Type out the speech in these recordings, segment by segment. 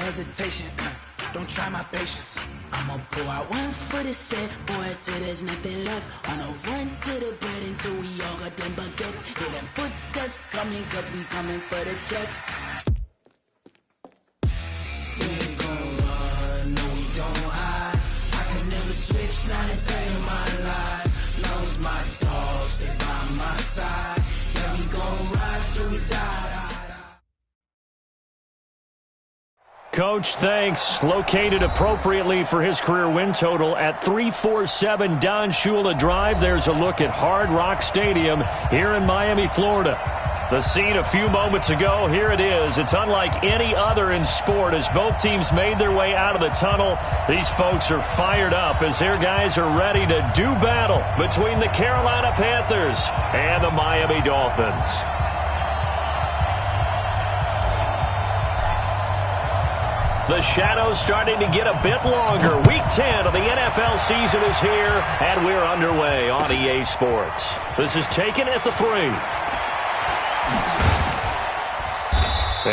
hesitation. Don't try my patience. I'ma pour out one for the set, boy, till there's nothing left. On a run to the bread until we all got them baguettes. Hear them footsteps coming, cause we coming for the check. We ain't gon' run, no we don't hide. I can never switch, not a day in my life. Long as my dogs stay by my side. Yeah, we gon' ride till we die. Coach, thanks. Located appropriately for his career win total at 347 Don Shula Drive. There's a look at Hard Rock Stadium here in Miami, Florida. The scene a few moments ago, here it is. It's unlike any other in sport as both teams made their way out of the tunnel. These folks are fired up as their guys are ready to do battle between the Carolina Panthers and the Miami Dolphins. The shadow's starting to get a bit longer. Week 10 of the NFL season is here, and we're underway on EA Sports. This is taken at the 3.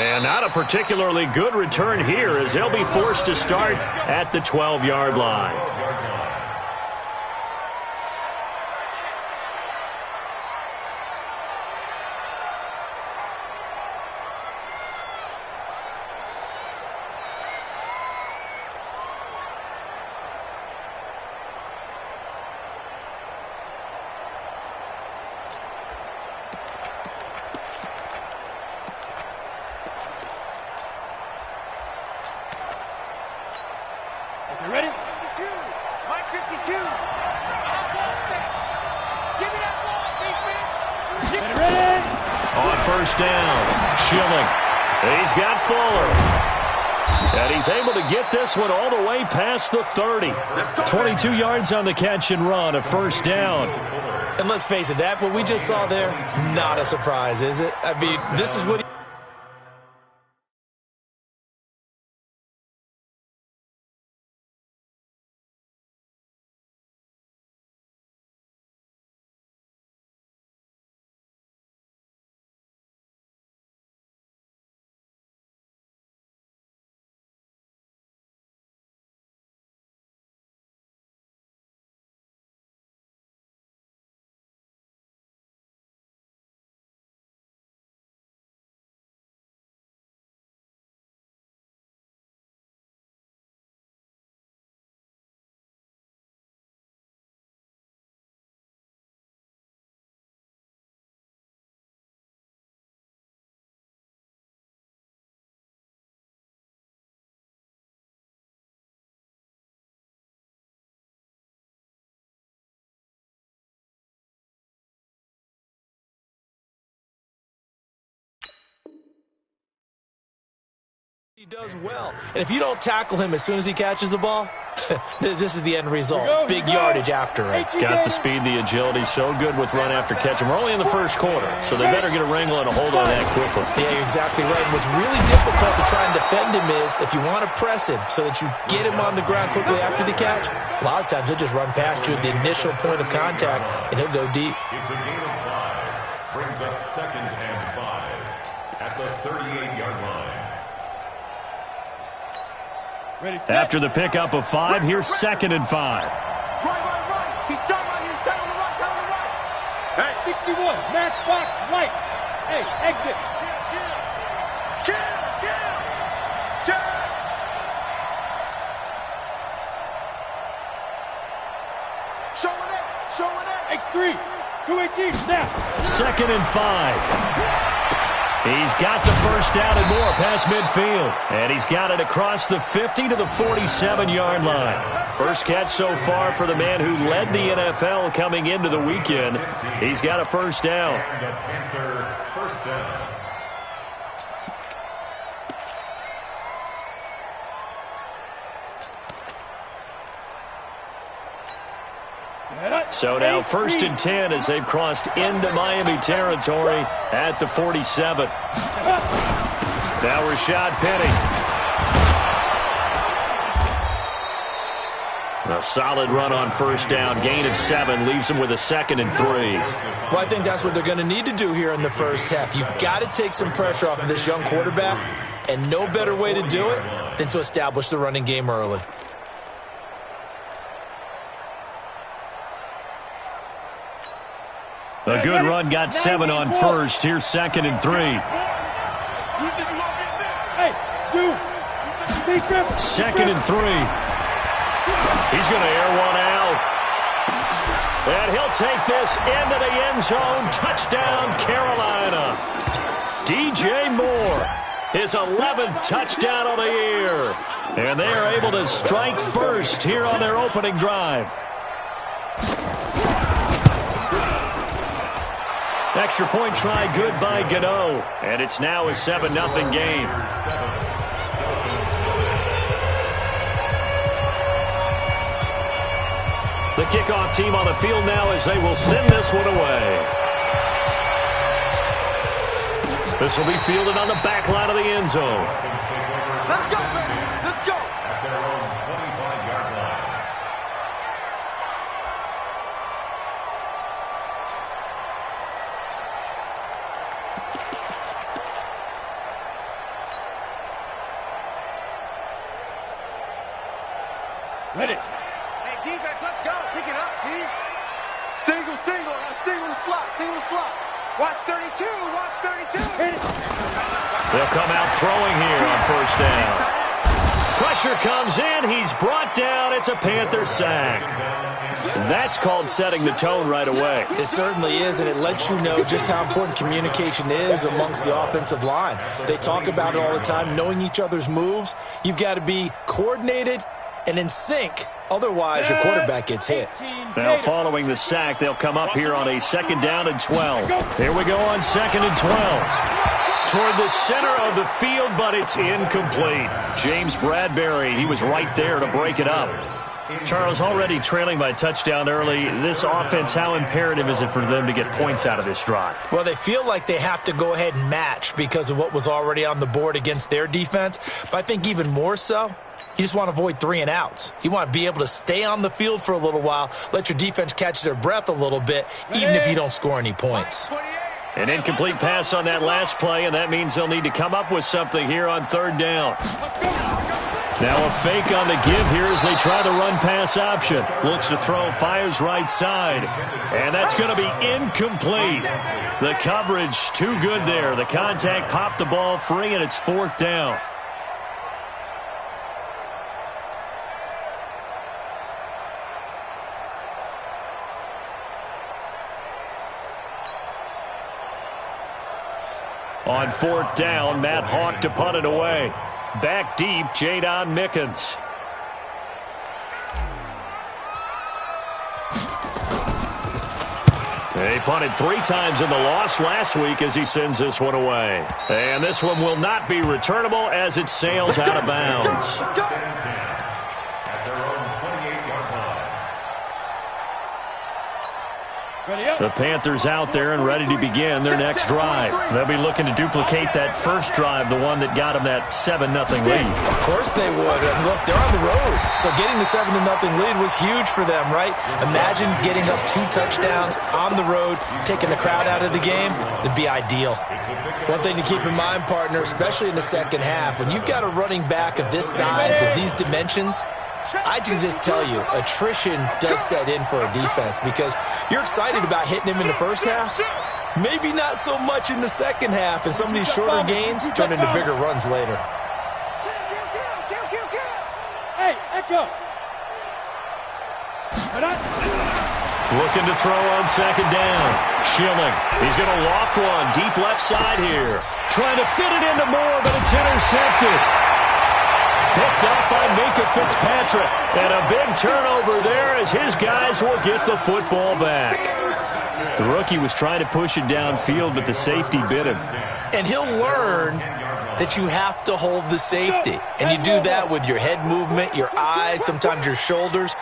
And not a particularly good return here as they'll be forced to start at the 12-yard line. First down, Schilling. He's got Fuller. And he's able to get this one all the way past the 30. 22 yards on the catch and run, a first down. And let's face it, that what we just saw there, not a surprise, is it? I mean, this is what he does well. And if you don't tackle him as soon as he catches the ball, this is the end result. Big yardage after it. Got the speed, the agility, so good with run after catch. And we're only in the first quarter, so they better get a wrangle and a hold on that quickly. Yeah, you're exactly right. And what's really difficult to try and defend him is if you want to press him so that you get him on the ground quickly after the catch, a lot of times he'll just run past you at the initial point of contact, and he'll go deep. It's a gain of 5. Brings up 2nd and 5 at the 38-yard line. After the pickup of 5, here's 2nd and 5. Right. He's down right here. Down the right. Hey, 61. Matchbox right. Hey, exit. Get. Showing it. X3. 218. Snap. 2nd and 5. He's got the first down and more past midfield. And he's got it across the 50 to the 47-yard line. First catch so far for the man who led the NFL coming into the weekend. He's got a first down. And the Panther first down. So now 1st and 10 as they've crossed into Miami territory at the 47. Now Rashad Penny. A solid run on first down. Gain of 7 leaves them with a 2nd and 3. Well, I think that's what they're going to need to do here in the first half. You've got to take some pressure off of this young quarterback, and no better way to do it than to establish the running game early. A good run got 7 on first. Here's 2nd and 3. 2nd and 3. He's going to air one out. And he'll take this into the end zone. Touchdown, Carolina. DJ Moore, his 11th touchdown of the year. And they are able to strike first here on their opening drive. Extra point try good by Gano. And it's now a 7-0 game. The kickoff team on the field now as they will send this one away. This will be fielded on the back line of the end zone. Let's go, baby. Let's go. At their own 25-yard line. Ready. Hey, defense, let's go. Pick it up, D. Single. Single the slot. Watch 32. Watch 32. Hit it. They'll come out throwing here on first down. Pressure comes in. He's brought down. It's a Panther sack. That's called setting the tone right away. It certainly is, and it lets you know just how important communication is amongst the offensive line. They talk about it all the time, knowing each other's moves. You've got to be coordinated and in sync. Otherwise, your quarterback gets hit. Now, following the sack, they'll come up here on a 2nd down and 12. Here we go on 2nd and 12. Toward the center of the field, but it's incomplete. James Bradbury, he was right there to break it up. Charles, already trailing by a touchdown early. This offense, how imperative is it for them to get points out of this drive? Well, they feel like they have to go ahead and match because of what was already on the board against their defense. But I think even more so, you just want to avoid 3 and outs. You want to be able to stay on the field for a little while, let your defense catch their breath a little bit, even if you don't score any points. An incomplete pass on that last play, and that means they'll need to come up with something here on 3rd down. Now a fake on the give here as they try the run-pass option. Looks to throw, fires right side. And that's going to be incomplete. The coverage too good there. The contact popped the ball free, and it's 4th down. On 4th down, Matt Hawk to punt it away. Back deep, Jadon Mickens. He punted 3 times in the loss last week as he sends this one away. And this one will not be returnable as it sails out of bounds. At their own 28-yard line. The Panthers out there and ready to begin their next drive. They'll be looking to duplicate that first drive, the one that got them that 7-0 lead. Of course they would. And look, they're on the road. So getting the 7-0 lead was huge for them, right? Imagine getting up 2 touchdowns on the road, taking the crowd out of the game. It'd be ideal. One thing to keep in mind, partner, especially in the second half, when you've got a running back of this size, of these dimensions, I can just tell you, attrition does set in for a defense because you're excited about hitting him in the first half. Maybe not so much in the second half, and some of these shorter gains turn into bigger runs later. Hey, Echo. Looking to throw on 2nd down. Schilling. He's going to loft one deep left side here. Trying to fit it into Moore, but it's intercepted. Picked up by Minka Fitzpatrick. And a big turnover there as his guys will get the football back. The rookie was trying to push it downfield, but the safety bit him. And he'll learn that you have to hold the safety. And you do that with your head movement, your eyes, sometimes your shoulders.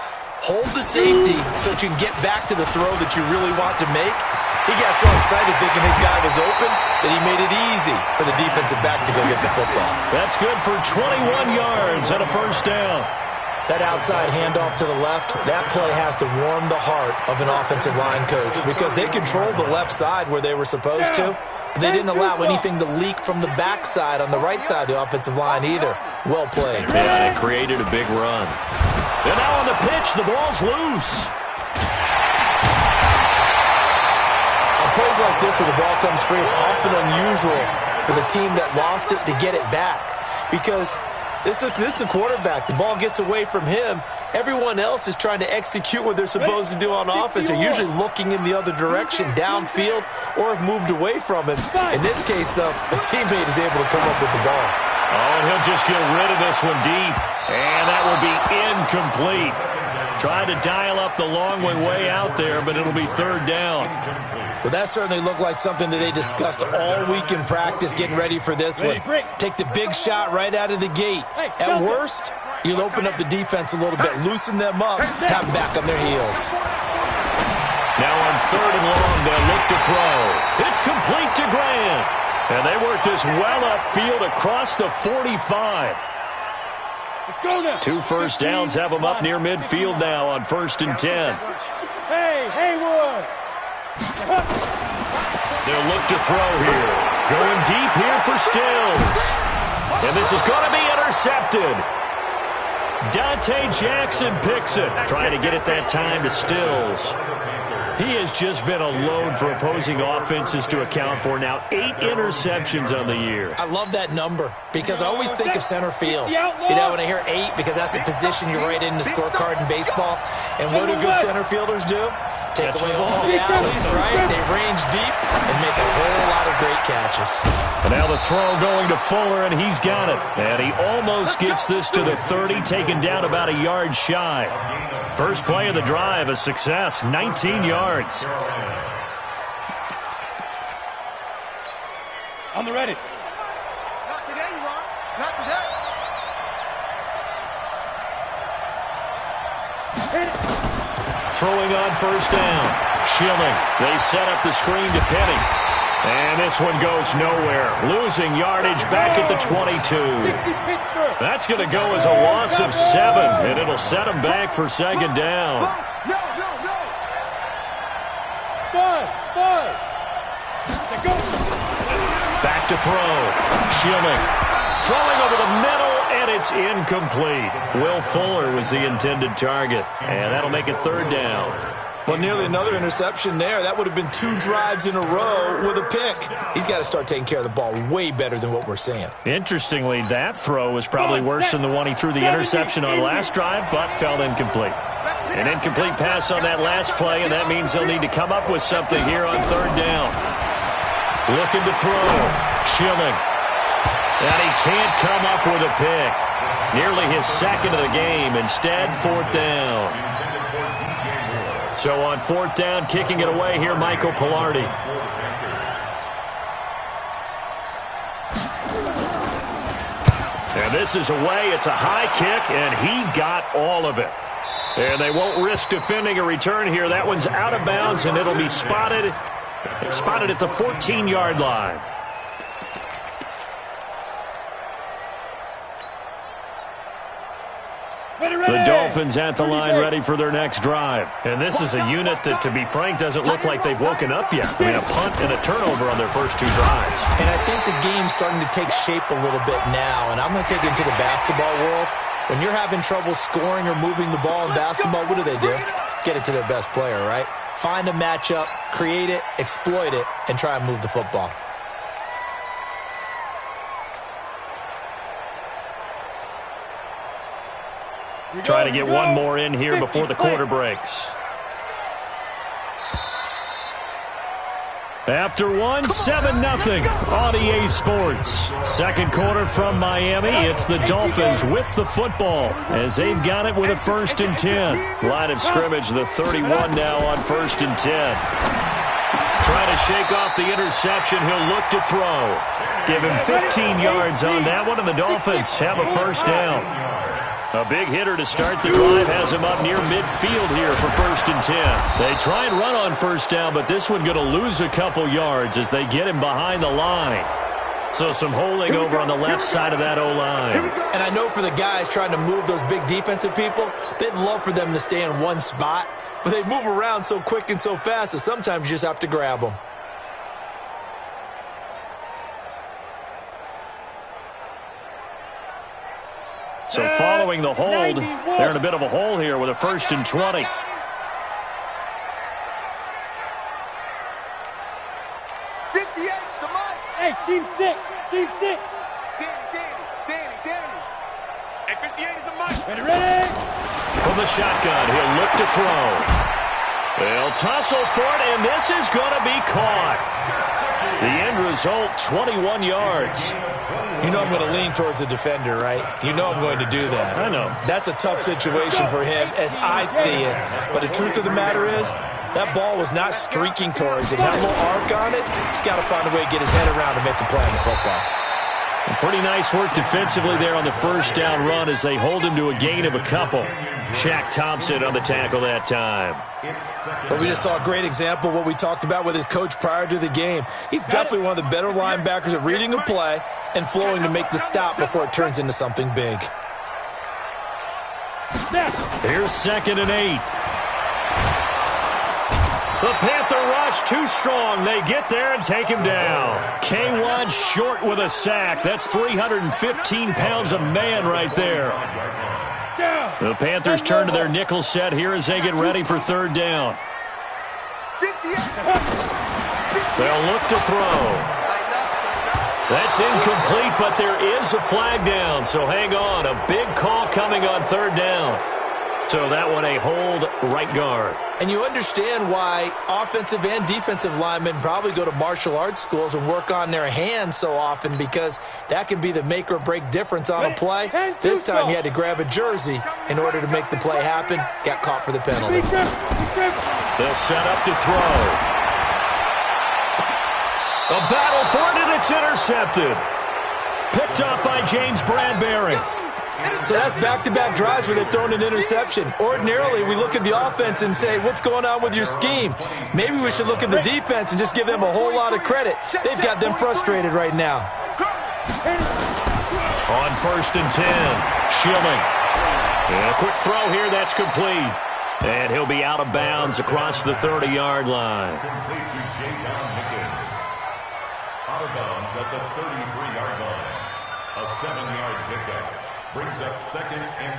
Hold the safety so that you can get back to the throw that you really want to make. He got so excited thinking his guy was open that he made it easy for the defensive back to go get the football. That's good for 21 yards and a first down. That outside handoff to the left, that play has to warm the heart of an offensive line coach because they controlled the left side where they were supposed to, but they didn't allow anything to leak from the backside on the right side of the offensive line either. Well played. Yeah, it created a big run. And now on the pitch, the ball's loose. On plays like this where the ball comes free, it's often unusual for the team that lost it to get it back because this is the quarterback. The ball gets away from him. Everyone else is trying to execute what they're supposed to do on offense. They're usually looking in the other direction, downfield, or have moved away from him. In this case, though, a teammate is able to come up with the ball. Oh, and he'll just get rid of this one deep. And that will be incomplete. Tried to dial up the long way out there, but it'll be third down. Well, that certainly looked like something that they discussed all week in practice getting ready for this one. Take the big shot right out of the gate. At worst, you'll open up the defense a little bit, loosen them up, have them back on their heels. Now on third and long, they'll look to throw. It's complete to Grant. And they work this well upfield across the 45. Let's go now. 2 first downs have them up near midfield now on 1st and 10. Hey, Haywood. They'll look to throw here. Going deep here for Stills. And this is going to be intercepted. Dante Jackson picks it. Trying to get it that time to Stills. He has just been a load for opposing offenses to account for. Now 8 interceptions on the year. I love that number because I always think of center field. You know, when I hear 8, because that's the position you write in the scorecard in baseball. And what do good center fielders do? Take away all the alleys, right? They range deep and make a whole lot of great catches. And now the throw going to Fuller, and he's got it. And he almost gets this to the 30, taken down about a yard shy. First play of the drive, a success, 19 yards. On the ready. Not today, you are. Not today. Throwing on first down. Schilling. They set up the screen to Penny. And this one goes nowhere. Losing yardage back at the 22. That's going to go as a loss of 7, and it'll set them back for second down. No. 5. Go. Back to throw. Schilling. Throwing over the middle, and it's incomplete. Will Fuller was the intended target, and that'll make it third down. Well, nearly another interception there. That would have been 2 drives in a row with a pick. He's got to start taking care of the ball way better than what we're seeing. Interestingly, that throw was probably worse than the one he threw the interception on last drive, but fell incomplete. An incomplete pass on that last play, and that means they'll need to come up with something here on third down. Looking to throw. Schilling. And he can't come up with a pick. Nearly his second of the game. Instead, fourth down. So on fourth down, kicking it away here, Michael Pilardi. And this is away. It's a high kick, and he got all of it. And they won't risk defending a return here. That one's out of bounds, and it'll be spotted at the 14-yard line. The Dolphins at the line ready for their next drive. And this is a unit that, to be frank, doesn't look like they've woken up yet. I mean, a punt and a turnover on their first 2 drives. And I think the game's starting to take shape a little bit now. And I'm going to take it into the basketball world. When you're having trouble scoring or moving the ball in basketball, what do? Get it to their best player, right? Find a matchup, create it, exploit it, and try and move the football. Try to get one more in here before the quarter breaks. After one, 7-0 on EA Sports. Second quarter from Miami. It's the Dolphins with the football as they've got it with a 1st and 10. Line of scrimmage, the 31 now on 1st and 10. Trying to shake off the interception. He'll look to throw. Give him 15 yards on that one, and the Dolphins have a first down. A big hitter to start the drive has him up near midfield here for 1st and 10. They try and run on first down, but this one going to lose a couple yards as they get him behind the line. So some holding over on the left side of that O-line. And I know for the guys trying to move those big defensive people, they'd love for them to stay in one spot, but they move around so quick and so fast that sometimes you just have to grab them. So following the hold, they're in a bit of a hole here with a 1st and 20. Hey, seam 6. Seam 6. Danny. Hey, 58 is a Mike. Ready. From the shotgun, he'll look to throw. They'll tussle for it, and this is going to be caught. The end result, 21 yards. You know I'm going to lean towards the defender, right? You know I'm going to do that. I know. That's a tough situation for him as I see it. But the truth of the matter is, that ball was not streaking towards it. That little arc on it, he's got to find a way to get his head around to make a play on the football. Pretty nice work defensively there on the 1st down run as they hold him to a gain of a couple. Shaq Thompson on the tackle that time. But we just saw a great example of what we talked about with his coach prior to the game. He's definitely one of the better linebackers at reading a play and flowing to make the stop before it turns into something big. Here's 2nd and 8. The Panther rush too strong. They get there and take him down. K1 short with a sack. That's 315 pounds of man right there. The Panthers turn to their nickel set here as they get ready for 3rd down. They'll look to throw. That's incomplete, but there is a flag down, so hang on. A big call coming on 3rd down. So that one a hold right guard. And you understand why offensive and defensive linemen probably go to martial arts schools and work on their hands so often, because that can be the make or break difference on a play. This time he had to grab a jersey in order to make the play happen. Got caught for the penalty. They'll set up to throw. A battle for it, and it's intercepted. Picked up by James Bradbury. So that's back-to-back drives where they've thrown an interception. Ordinarily, we look at the offense and say, what's going on with your scheme? Maybe we should look at the defense and just give them a whole lot of credit. They've got them frustrated right now. On 1st and 10, Schilling. And a quick throw here, that's complete. And he'll be out of bounds across the 30-yard line. Complete to J. Don Mickens. Out of bounds at the 33-yard line. A 7-yard pickup. Brings up 2nd and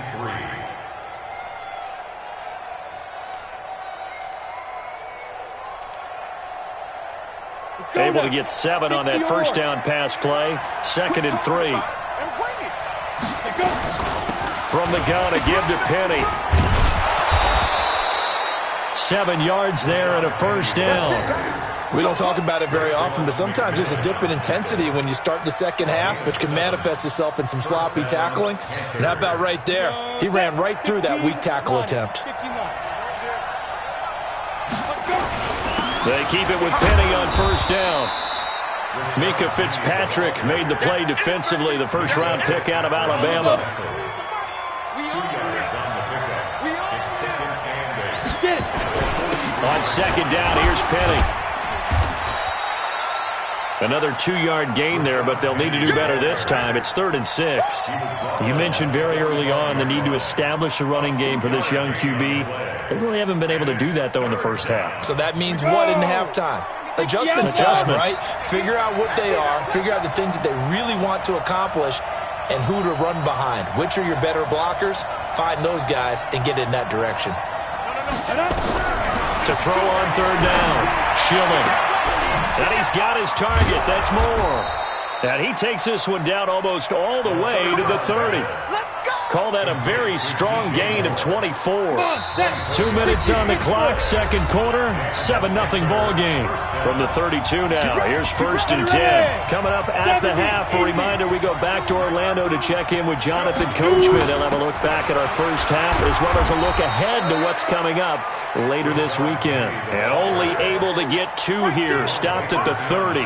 3. Able to get 7 on that 1st down pass play. 2nd and 3. From the gun, a give to Penny. 7 yards there and a 1st down. We don't talk about it very often, but sometimes there's a dip in intensity when you start the second half, which can manifest itself in some sloppy tackling. And how about right there? He ran right through that weak tackle attempt. They keep it with Penny on 1st down. Mika Fitzpatrick made the play defensively, the 1st-round pick out of Alabama. 2 yards on the pickup. It's 2nd and 8. On 2nd down, here's Penny. Another 2-yard gain there, but they'll need to do better this time. It's 3rd and 6. You mentioned very early on the need to establish a running game for this young QB. They really haven't been able to do that, though, in the 1st half. So that means what in halftime? Adjustments. Right? Figure out what they are. Figure out the things that they really want to accomplish and who to run behind. Which are your better blockers? Find those guys and get in that direction. To throw on 3rd down, Schilling. And he's got his target. That's more. And he takes this one down almost all the way to the 30. Call that a very strong gain of 24. 2 minutes on the clock, 2nd quarter, 7-0 ball game. From the 32 now, here's 1st and 10. Coming up at the half, a reminder, we go back to Orlando to check in with Jonathan Coachman. They'll have a look back at our 1st half, as well as a look ahead to what's coming up later this weekend. And only able to get 2 here, stopped at the 30.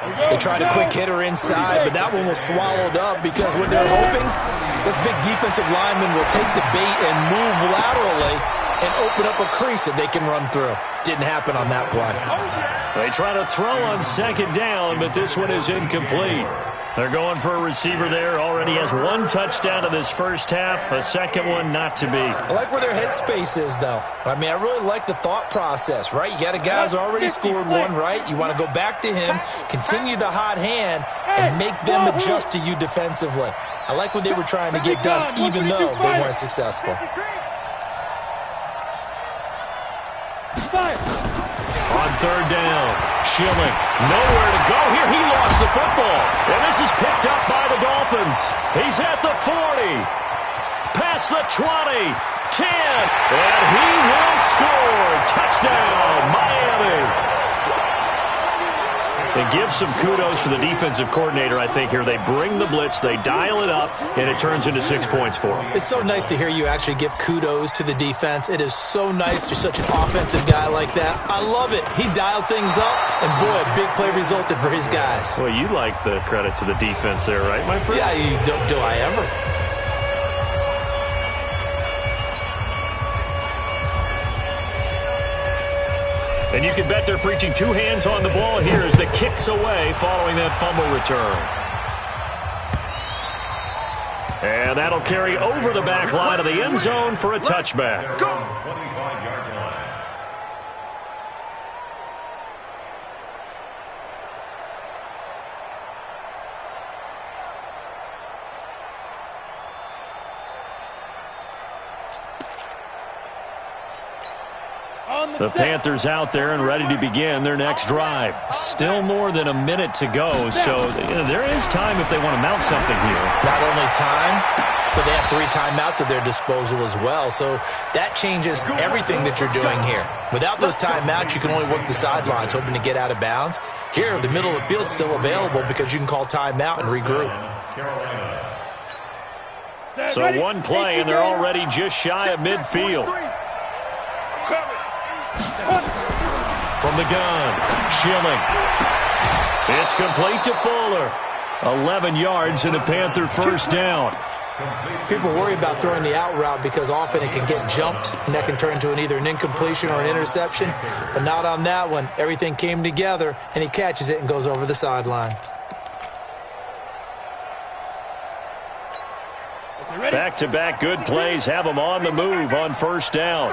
They tried a quick hitter inside, but that one was swallowed up because what they're hoping, this big defensive lineman will take the bait and move laterally and open up a crease that they can run through. Didn't happen on that play. They try to throw on second down, but this one is incomplete. They're going for a receiver there. Already has one touchdown in this first half. A second one not to be. I like where their headspace is, though. I mean, I really like the thought process, right? You got a guy who's already scored one, right? You want to go back to him, continue the hot hand, and make them adjust to you defensively. I like what they were trying to get done, even though they weren't successful. On third down, Schilling, nowhere to go here. He lost the football, and this is picked up by the Dolphins. He's at the 40, past the 20, 10, and he will score. Touchdown, Miami. And give some kudos to the defensive coordinator, I think, here. They bring the blitz, they dial it up, and it turns into 6 points for them. It's so nice to hear you actually give kudos to the defense. It is so nice you're such an offensive guy like that. I love it. He dialed things up, and boy, a big play resulted for his guys. Well, you like the credit to the defense there, right, my friend? Yeah, do I ever? And you can bet they're preaching two hands on the ball here as the kick's away following that fumble return. And that'll carry over the back line of the end zone for a touchback. 25-yard line. The Panthers out there and ready to begin their next drive. Still more than a minute to go, so there is time if they want to mount something here. Not only time, but they have 3 timeouts at their disposal as well, so that changes everything that you're doing here. Without those timeouts, you can only work the sidelines, hoping to get out of bounds. Here, the middle of the field is still available because you can call timeout and regroup. So one play, and they're already just shy of midfield. From the gun, Schilling. It's complete to Fuller. 11 yards and a Panther first down. People worry about throwing the out route because often it can get jumped, and that can turn into either an incompletion or an interception. But not on that one. Everything came together, and he catches it and goes over the sideline. Back-to-back good plays have them on the move on first down.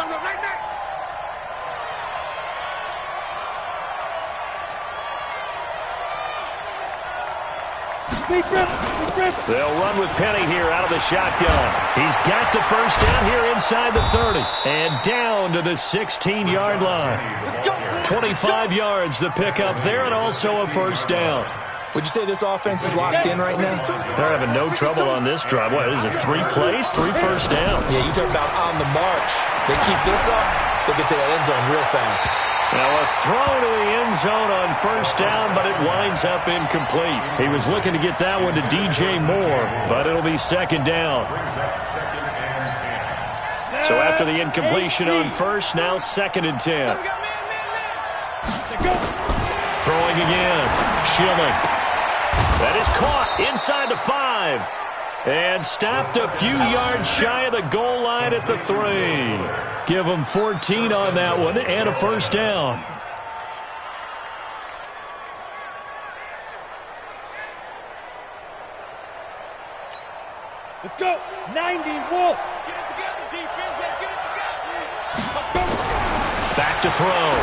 They'll run with Penny here out of the shotgun. He's got the first down here inside the 30. And down to the 16-yard line. 25 yards the pickup there, and also a first down. Would you say this offense is locked in right now? They're having no trouble on this drive. What is it, 3 plays, 3 first downs? Yeah, you talk about on the march. They keep this up, they'll get to that end zone real fast. Now a throw to the end zone on first down, but it winds up incomplete. He was looking to get that one to DJ Moore, but it'll be second down. So after the incompletion on first, now second and 10. Throwing again, Schilling. That is caught inside the 5. And stopped a few yards shy of the goal line at the 3. Give them 14 on that one and a first down. Let's go. 90, Wolf. Get it together, defense. Let's get it together. Back to throw.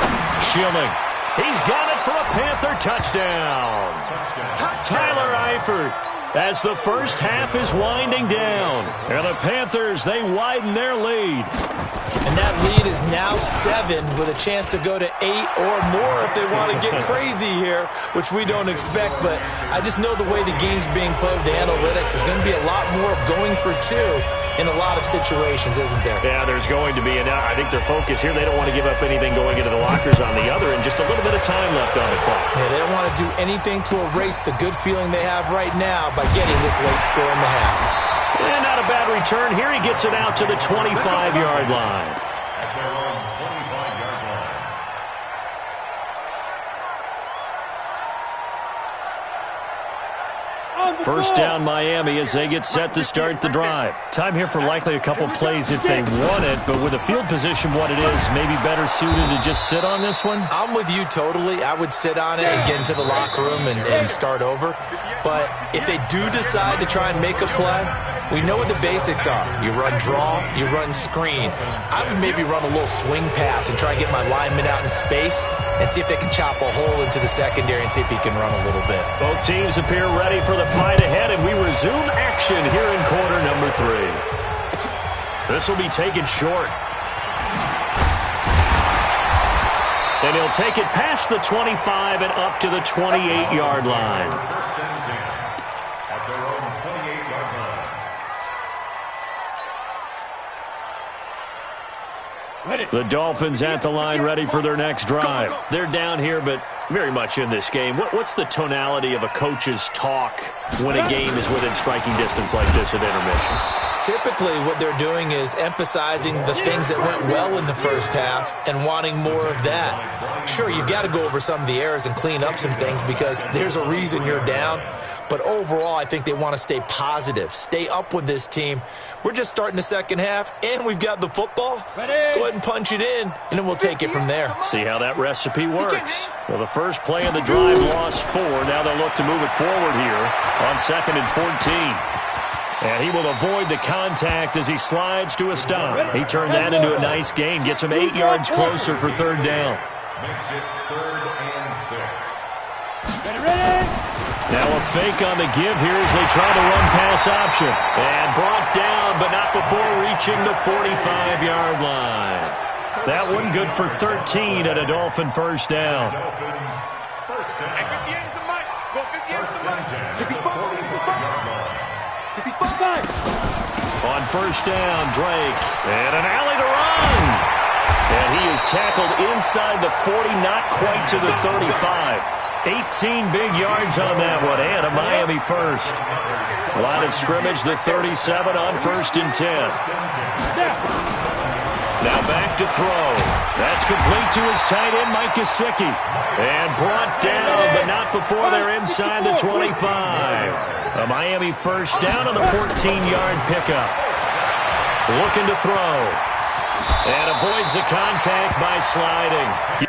Schilling. He's got it for a Panther touchdown. Tyler Eifert. As the first half is winding down. And the Panthers, they widen their lead. And that lead is now 7 with a chance to go to 8 or more if they want to get crazy here, which we don't expect. But I just know the way the game's being played with the analytics, there's going to be a lot more of going for 2 in a lot of situations, isn't there? Yeah, there's going to be. And I think their focus here, they don't want to give up anything going into the lockers on the other, and just a little bit of time left on the clock. Yeah, they don't want to do anything to erase the good feeling they have right now by getting this late score in the half. And not a bad return here. He gets it out to the 25-yard line. At their own 25-yard line. On First down Miami as they get set to start the drive. Time here for likely a couple plays if they want it, but with the field position what it is, maybe better suited to just sit on this one? I'm with you totally. I would sit on it and get into the locker room and start over. But if they do decide to try and make a play, we know what the basics are. You run draw, you run screen. I would maybe run a little swing pass and try and get my lineman out in space and see if they can chop a hole into the secondary and see if he can run a little bit. Both teams appear ready for the fight ahead, and we resume action here in quarter number 3. This will be taken short. And he'll take it past the 25 and up to the 28-yard line. First and 10 at their own 28-yard line. The Dolphins at the line ready for their next drive. They're down here, but very much in this game. What's the tonality of a coach's talk when a game is within striking distance like this at intermission? Typically, what they're doing is emphasizing the things that went well in the first half and wanting more of that. Sure, you've got to go over some of the errors and clean up some things because there's a reason you're down. But overall, I think they want to stay positive, stay up with this team. We're just starting the second half, and we've got the football. Let's go ahead and punch it in, and then we'll take it from there. See how that recipe works. Well, the first play of the drive lost 4. Now they'll look to move it forward here on 2nd and 14. And he will avoid the contact as he slides to a stop. He turned that into a nice gain. Gets him 8 yards closer for 3rd down. Makes it 3rd and 6. Ready? Now a fake on the give here as they try to run pass option. And brought down, but not before reaching the 45-yard line. That one good for 13 at a Dolphin first down. Dolphins first down. First and 10 at the 45-yard line. On first down, Drake. And an alley to run. And he is tackled inside the 40, not quite to the 35. 18 big yards on that one, and a Miami first. Line of scrimmage, the 37 on 1st and 10. Now back to throw. That's complete to his tight end, Mike Gesicki. And brought down, but not before they're inside the 25. A Miami first down on the 14-yard pickup. Looking to throw. And avoids the contact by sliding.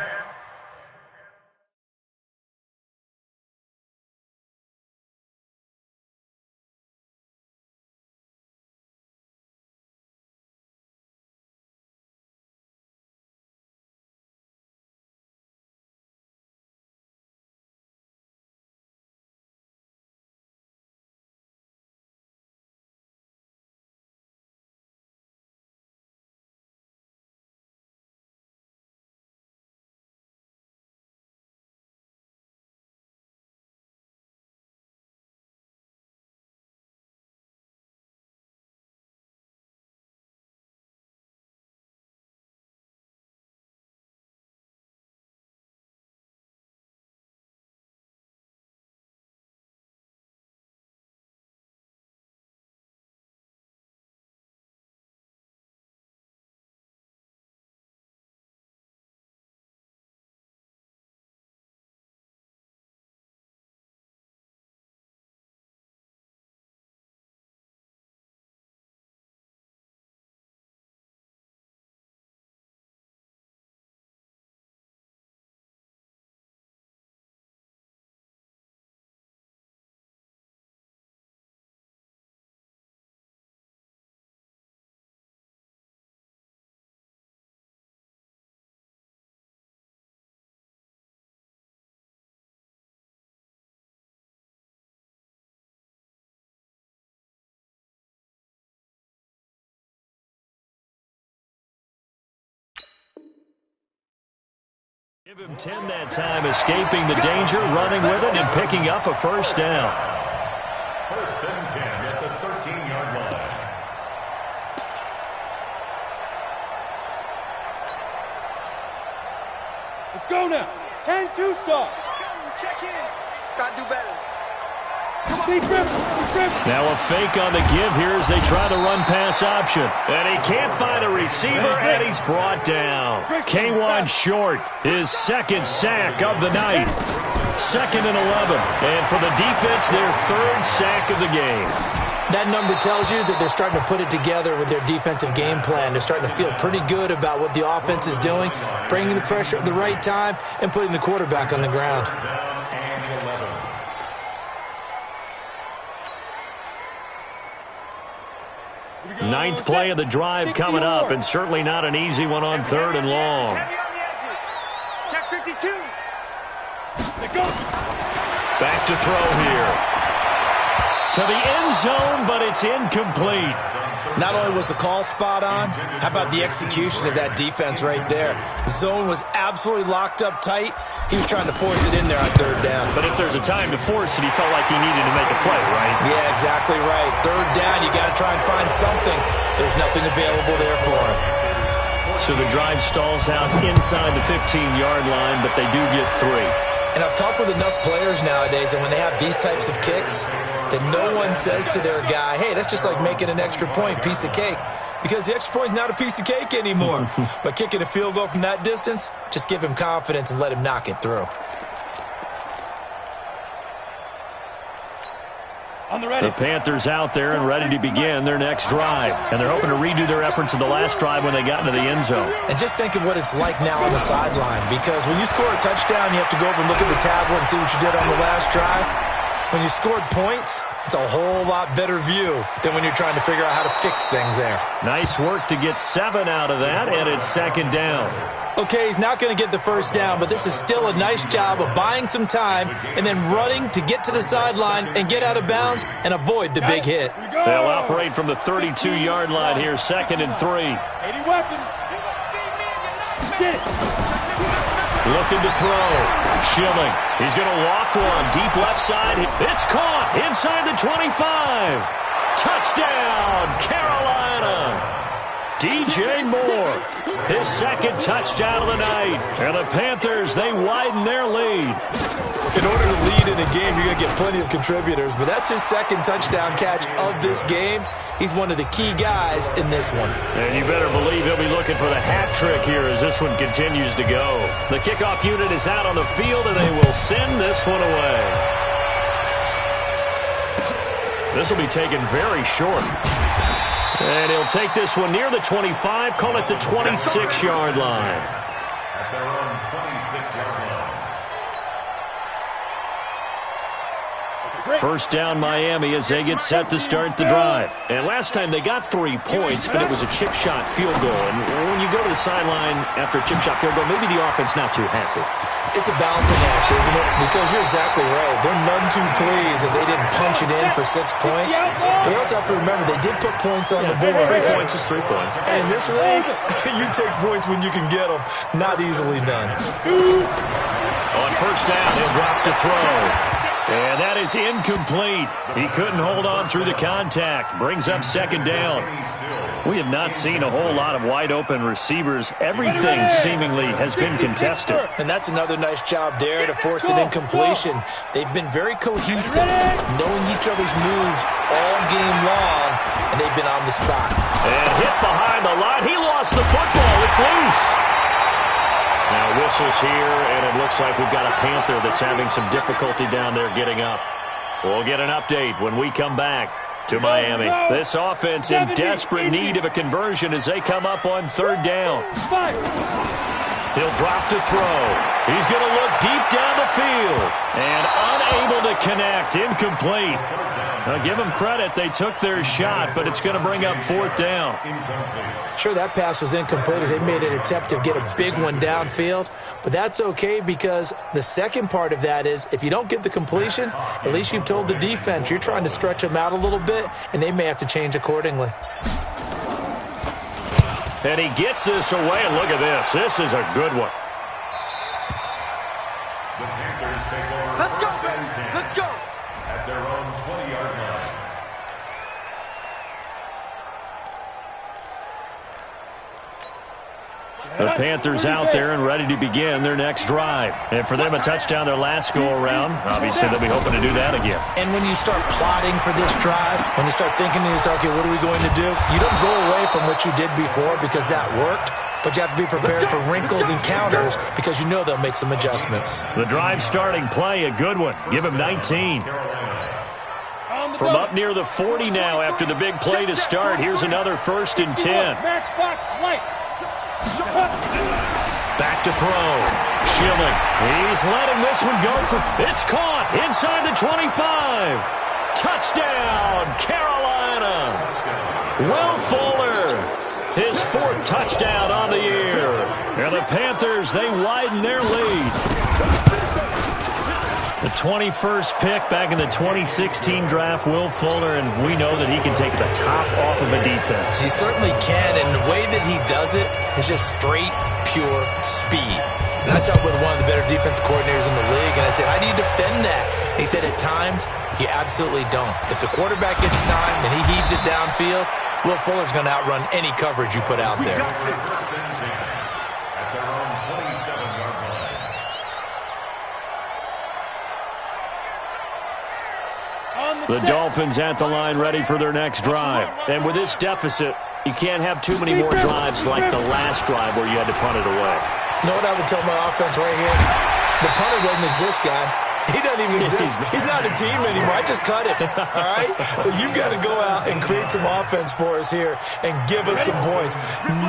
Give him 10 that time, escaping the danger, running with it, and picking up a first down. First and 10 at the 13-yard line. Let's go now. 10-2 start. Check in. Gotta do better. Now a fake on the give here as they try to run pass option. And he can't find a receiver, and he's brought down. K1 Short, his 2nd sack of the night. 2nd and 11. And for the defense, their 3rd sack of the game. That number tells you that they're starting to put it together with their defensive game plan. They're starting to feel pretty good about what the offense is doing, bringing the pressure at the right time, and putting the quarterback on the ground. Ninth play of the drive coming up, and certainly not an easy one on 3rd and long. Check 52. Back to throw here. To the end zone, but it's incomplete. Not only was the call spot on, how about the execution of that defense right there? The zone was absolutely locked up tight. He was trying to force it in there on 3rd down. But if there's a time to force it, he felt like he needed to make a play, right? Yeah, exactly right. 3rd down, you got to try and find something. There's nothing available there for him. So the drive stalls out inside the 15-yard line, but they do get 3. And I've talked with enough players nowadays, and when they have these types of kicks, that no one says to their guy, hey, that's just like making an extra point, piece of cake. Because the extra point is not a piece of cake anymore. But kicking a field goal from that distance, just give him confidence and let him knock it through. The Panthers out there and ready to begin their next drive. And they're hoping to redo their efforts in the last drive when they got into the end zone. And just think of what it's like now on the sideline. Because when you score a touchdown, you have to go over and look at the tablet and see what you did on the last drive. When you scored points, it's a whole lot better view than when you're trying to figure out how to fix things there. Nice work to get 7 out of that, and it's 2nd down. Okay, he's not going to get the 1st down, but this is still a nice job of buying some time and then running to get to the sideline and get out of bounds and avoid the big hit. They'll operate from the 32-yard line here, 2nd and 3. 80 weapon. Looking to throw. Schilling. He's going to loft one. Deep left side. It's caught inside the 25. Touchdown, Carolina. DJ Moore. His 2nd touchdown of the night. And the Panthers, they widen their lead. In order to lead in a game, you're going to get plenty of contributors, but that's his 2nd touchdown catch of this game. He's one of the key guys in this one. And you better believe he'll be looking for the hat trick here as this one continues to go. The kickoff unit is out on the field, and they will send this one away. This will be taken very short. And he'll take this one near the 25, call it the 26-yard line. At their own 26-yard line. 1st down Miami as they get set to start the drive. And last time they got 3 points, but it was a chip shot field goal. And when you go to the sideline after a chip shot field goal, maybe the offense not too happy. It's a balancing act, isn't it? Because you're exactly right. They're none too pleased that they didn't punch it in for 6 points. But you also have to remember they did put points on the board. 3 points is 3 points. And in this league, you take points when you can get them. Not easily done. On 1st down, he'll drop to throw. And that is incomplete. He couldn't hold on through the contact. Brings up 2nd down. We have not seen a whole lot of wide-open receivers. Everything seemingly has been contested. And that's another nice job there to force an incompletion. They've been very cohesive, knowing each other's moves all game long, and they've been on the spot. And hit behind the line. He lost the football. It's loose. Now whistles here, and it looks like we've got a Panther that's having some difficulty down there getting up. We'll get an update when we come back to Miami. This offense in desperate need of a conversion as they come up on 3rd down. He'll drop to throw. He's going to look deep down the field and unable to connect. Incomplete. Now give them credit. They took their shot, but it's going to bring up 4th down. Sure, that pass was incomplete as they made an attempt to get a big one downfield, but that's okay because the second part of that is if you don't get the completion, at least you've told the defense you're trying to stretch them out a little bit, and they may have to change accordingly. And he gets this away, and look at this. This is a good one. The Panthers take over. Let's go, 1st and 10 let's go. at their own 20-yard line. The Panthers out there and ready to begin their next drive. And for them, a touchdown their last go-around. Obviously, they'll be hoping to do that again. And when you start plotting for this drive, when you start thinking to yourself, okay, what are we going to do? You don't go away from what you did before because that worked. but you have to be prepared for wrinkles and counters because you know they'll make some adjustments. The drive starting play, a good one. Give him 19. From up near the 40 now after the big play to start. Here's another 1st and 10. Back to throw. Schilling. He's letting this one go for... It's caught inside the 25. Touchdown, Carolina. Will Fuller, his 4th touchdown on the year. And the Panthers, they widen their lead. The 21st pick back in the 2016 draft, Will Fuller, and we know that he can take the top off of a defense. He certainly can, and the way that he does it is just straight, pure speed. And I talked with one of the better defensive coordinators in the league, and I said, how do you defend that? And he said, at times, you absolutely don't. If the quarterback gets time and he heaves it downfield, Will Fuller's going to outrun any coverage you put out there. The Dolphins at the line ready for their next drive. And with this deficit, you can't have too many more drives like the last drive where you had to punt it away. You know what I would tell my offense right here? The punter doesn't exist, guys. He doesn't even exist. He's not a team anymore. I just cut him, all right? So you've got to go out and create some offense for us here and give us some points.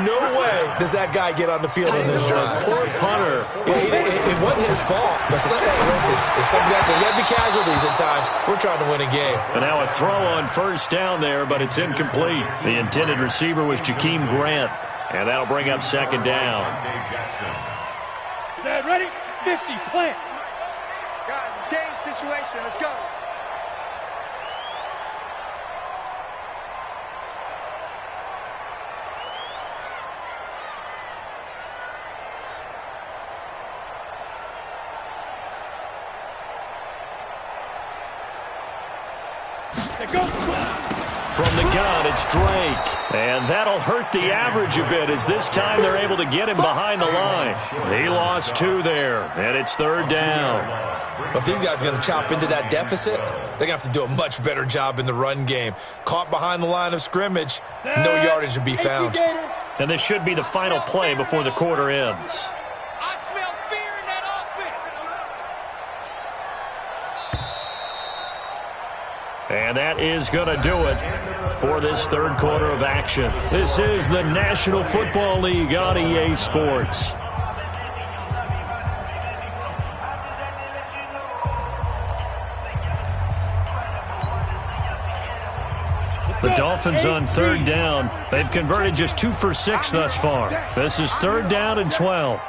No way does that guy get on the field on this drive. Poor punter. It wasn't his fault. But listen, if somebody there will be casualties at times. We're trying to win a game. And now a throw on 1st down there, but it's incomplete. The intended receiver was Jakeem Grant. And that'll bring up 2nd down. Set, ready, 50, plant. Guys, it's game situation. Let's go. From the gun, it's Drake. And that'll hurt the average a bit as this time they're able to get him behind the line. He lost 2 there, and it's 3rd down. If these guys are going to chop into that deficit, they're going to have to do a much better job in the run game. Caught behind the line of scrimmage, no yardage to be found. And this should be the final play before the quarter ends. I smell fear in that offense. And that is going to do it for this 3rd quarter of action. This is the National Football League on EA Sports. The Dolphins on 3rd down. They've converted just 2 for 6 thus far. This is 3rd down and 12.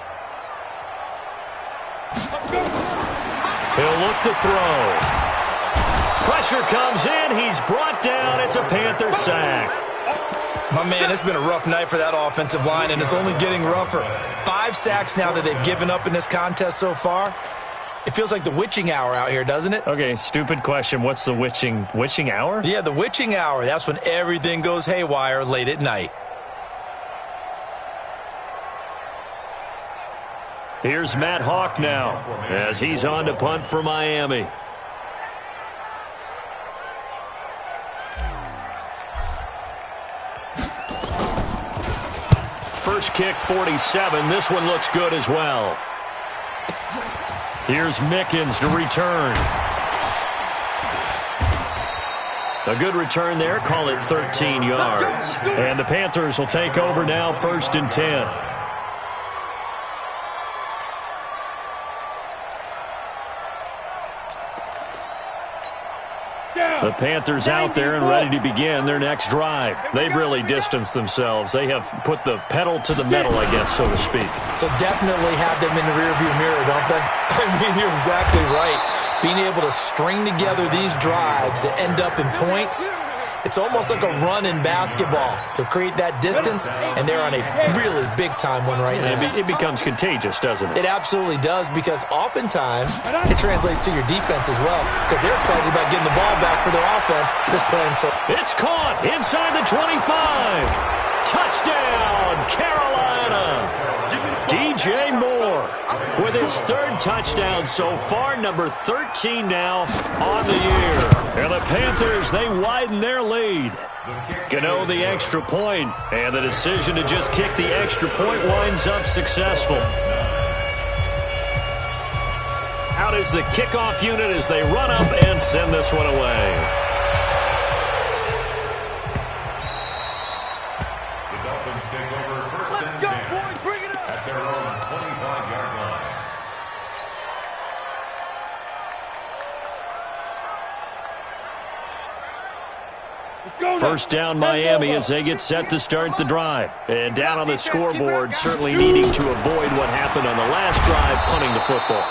He'll look to throw. Pressure comes in. He's brought down. It's a Panther sack. My man, it's been a rough night for that offensive line, and it's only getting rougher. 5 sacks now that they've given up in this contest so far. It feels like the witching hour out here, doesn't it? Okay, stupid question. What's the witching hour? Yeah, the witching hour. That's when everything goes haywire late at night. Here's Matt Hawk now as he's on to punt for Miami. First kick, 47. This one looks good as well. Here's Mickens to return. A good return there. Call it 13 yards. And the Panthers will take over now, 1st and 10. The Panthers out there and ready to begin their next drive. They've really distanced themselves. They have put the pedal to the metal, I guess, so to speak. So definitely have them in the rearview mirror, don't they? I mean, you're exactly right. Being able to string together these drives that end up in points, it's almost like a run in basketball to create that distance, and they're on a really big-time one right now. It becomes contagious, doesn't it? It absolutely does, because oftentimes it translates to your defense as well, because they're excited about getting the ball back for their offense that's playing so. It's caught inside the 25. Touchdown, Carolina. DJ Moore with his third touchdown so far, number 13 now on the year. And the Panthers, they widen their lead. Gano the extra point, and the decision to just kick the extra point winds up successful. Out is the kickoff unit as they run up and send this one away. The Dolphins take over first and 10 at their own 25-yard line. First down Miami as they get set to start the drive. And down on the scoreboard, certainly needing to avoid what happened on the last drive, punting the football.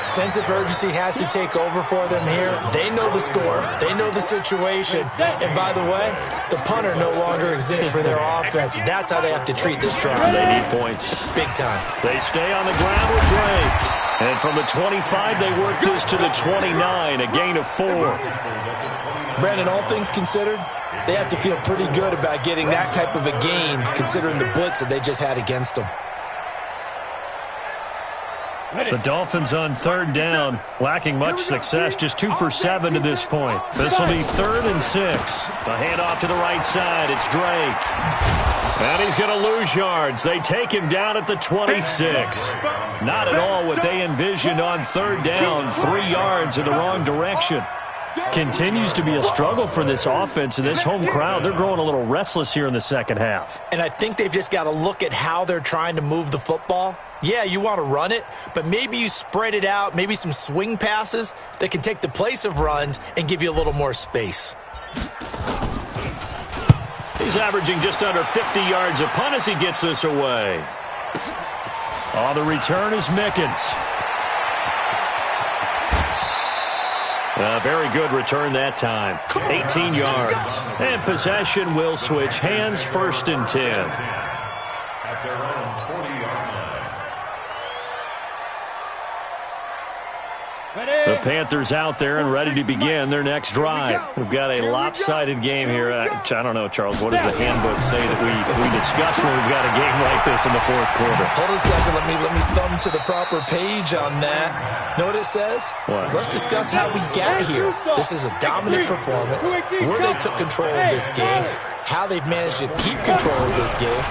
Sense of urgency has to take over for them here. They know the score. They know the situation. And by the way, the punter no longer exists for their offense. That's how they have to treat this drive. They need points. Big time. They stay on the ground with Drake. And from the 25, they work this to the 29, a gain of 4. Brandon, all things considered, they have to feel pretty good about getting that type of a gain considering the blitz that they just had against them. The Dolphins on third down, lacking much success, just 2 for 7 to this point. This will be 3rd and 6. A handoff to the right side. It's Drake. And he's going to lose yards. They take him down at the 26. Not at all what they envisioned on third down. 3 yards in the wrong direction. Continues to be a struggle for this offense and this home crowd. They're growing a little restless here in the second half. And I think they've just got to look at how they're trying to move the football. Yeah, you want to run it, but maybe you spread it out, maybe some swing passes that can take the place of runs and give you a little more space. He's averaging just under 50 yards a punt as he gets this away. On the return is Mickens. A very good return that time. 18 yards. And possession will switch hands, 1st and 10. At their own 40-yard line. The Panthers out there and ready to begin their next drive. We've got a lopsided game here. I don't know, Charles, what does the handbook say that we discuss when we've got a game like this in the 4th quarter? Hold on a second. Let me thumb to the proper page on that. Know what it says? What? Let's discuss how we got here. This is a dominant performance, where they took control of this game, how they've managed to keep control of this game,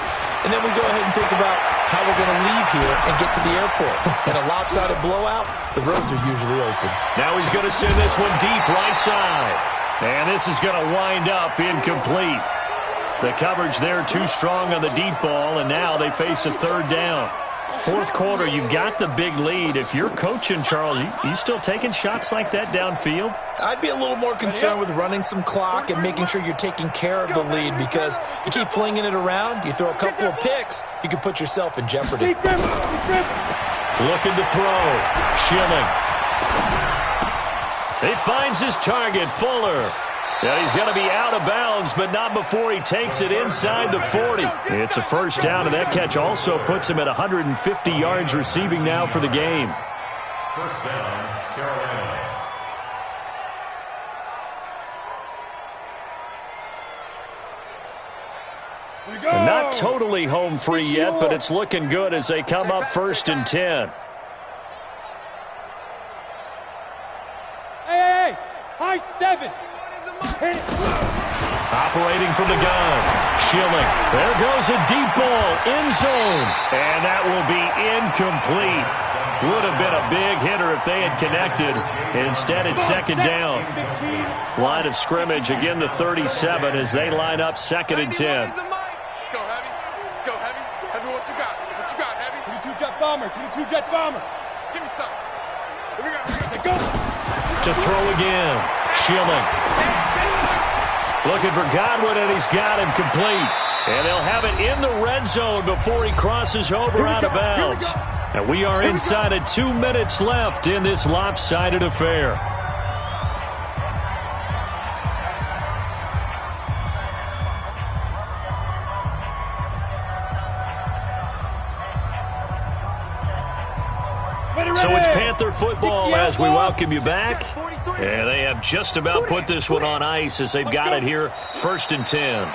and then we go ahead and think about how we're going to leave here and get to the airport. In a lopsided blowout, the roads are usually open. Now he's going to send this one deep right side. And this is going to wind up incomplete. The coverage there too strong on the deep ball, and now they face a 3rd down. 4th quarter, you've got the big lead. If you're coaching, Charles, you still taking shots like that downfield? I'd be a little more concerned with running some clock and making sure you're taking care of the lead, because you keep flinging it around, you throw a couple of picks, you can put yourself in jeopardy. Looking to throw. Schilling. He finds his target, Fuller. And he's going to be out of bounds, but not before he takes it inside the 40. It's a 1st down, and that catch also puts him at 150 yards receiving now for the game. 1st down, Carolina. And not totally home free yet, but it's looking good as they come up 1st and 10. Hey, high 7. Operating from the gun. Schilling. There goes a deep ball. End zone. And that will be incomplete. Would have been a big hitter if they had connected. Instead, it's 2nd down. Line of scrimmage, again the 37 as they line up 2nd and 10. Let's go, Heavy. Let's go, Heavy. Heavy, what you got? What you got, Heavy? 22 jet bomber. 22 jet bomber. Give me something. Here we go. To throw again. Schilling. Looking for Godwin, and he's got him complete. And they'll have it in the red zone before he crosses over out of bounds. And we are inside of 2 minutes left in this lopsided affair. So it's Panther football as we welcome you back. And they have just about put this one on ice as they've got it here, 1st and 10.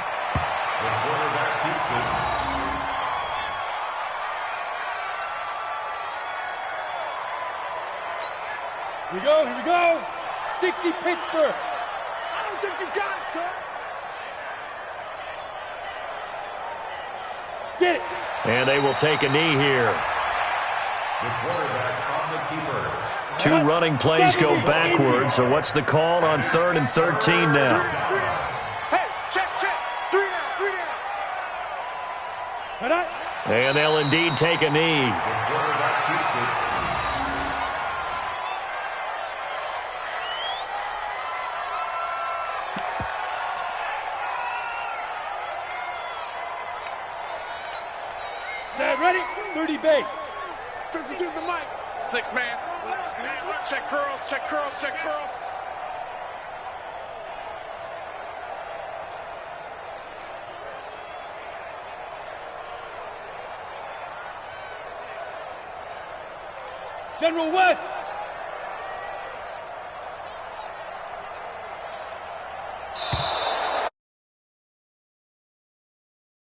Here we go, here we go. 60 Pittsburgh. I don't think you got it, son. Get it. And they will take a knee here. The quarterback on the keeper. 2 running plays go backwards, so what's the call on 3rd and 13 now? Hey, check. 3 down. And they'll indeed take a knee. The quarterback keeps it. Set, ready? 30 base. 52's the mic. 6 man. Check curls, check curls, check curls. General West.